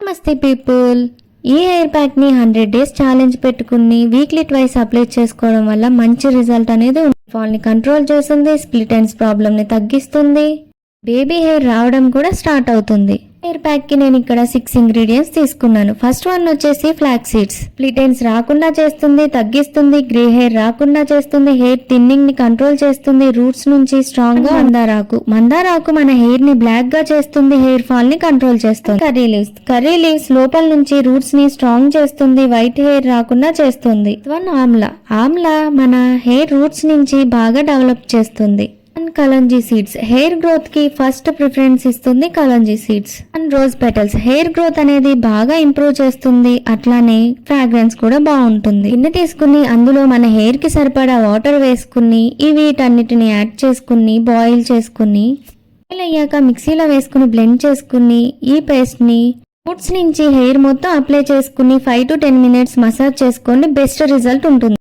నమస్తే పీపుల్. ఈ hair pack ని 100 days ఛాలెంజ్ పెట్టుకుని వీక్లీ ట్వైస్ అప్లై చేసుకోవడం వల్ల మంచి రిజల్ట్ అనేది ఉంది. ఫాల్ ని కంట్రోల్ చేస్తుంది, స్ప్లిట్ ఎండ్స్ ప్రాబ్లమ్ ని తగ్గిస్తుంది, బేబీ హెయిర్ రావడం కూడా స్టార్ట్ అవుతుంది. హెయిర్ ప్యాక్ కి నేను ఇక్కడ 6 ఇంగ్రీడియంట్స్ తీసుకున్నాను. ఫస్ట్ వన్ వచ్చేసి ఫ్లాక్ సీడ్స్. స్ప్లిట్ ఎండ్స్ రాకుండా చేస్తుంది, తగ్గిస్తుంది, గ్రే హెయిర్ రాకుండా చేస్తుంది, హెయిర్ థిన్నింగ్ ని కంట్రోల్ చేస్తుంది, రూట్స్ నుంచి స్ట్రాంగ్ గా మందారాకు మన హెయిర్ ని బ్లాక్ గా చేస్తుంది, హెయిర్ ఫాల్ ని కంట్రోల్ చేస్తుంది. కర్రీ లీవ్స్ లోపల నుంచి రూట్స్ ని స్ట్రాంగ్ చేస్తుంది, వైట్ హెయిర్ రాకుండా చేస్తుంది. ఆమ్లా మన హెయిర్ రూట్స్ నుంచి బాగా డెవలప్ చేస్తుంది. And kalonji seeds hair growth కి ఫస్ట్ ప్రిఫరెన్స్ ఇస్తుంది. Kalonji seeds and rose petals hair growth అనేది బాగా ఇంప్రూవ్ చేస్తుంది, అట్లానే ఫ్రాగ్రెన్స్ కూడా బాగుంటుంది. గిన్నె తీసుకుని అందులో మన హెయిర్ కి సరిపడా వాటర్ వేసుకుని వీటన్నిటిని యాడ్ చేసుకుని బాయిల్ చేసుకుని అయ్యాక మిక్సీలో వేసుకుని బ్లెండ్ చేసుకుని ఈ పేస్ట్ ని రూట్స్ నుంచి హెయిర్ మొత్తం అప్లై చేసుకుని 5 to 10 minutes మసాజ్ చేసుకోండి. బెస్ట్ రిజల్ట్ ఉంటుంది.